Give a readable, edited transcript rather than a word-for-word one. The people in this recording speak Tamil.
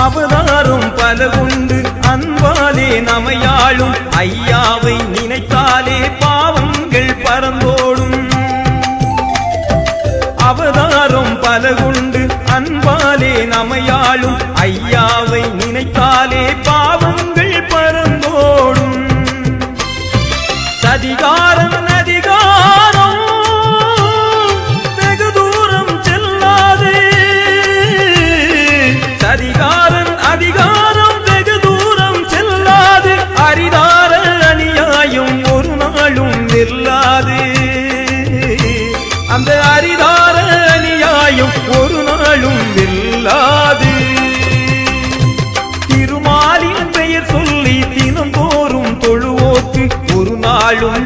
அவதாரம் பல உண்டு அன்பாலே நமையாளும் ஐயாவை நினைத்தாலே பாவங்கள் பறந்தோடும். அவதாரம் பல உண்டு அன்பாலே நமையாளும் ஐயாவை நினைத்தாலே பாவங்கள் பறந்தோடும். சதிகாரம் அதிகாரம் வெகு தூரம் செல்லாது. சதிகாரம் அதிகாரம் வெகு தூரம் செல்லாது. அரிதார அநியாயம் ஒரு நாளும் நில்லாது. அந்த அரிதார அநியாயம் ஒரு நாளும் நில்லாது. திருமாலின் பெயர் சொல்லி தினம் தோறும் தொழுவோக்கு ஒரு நாளும்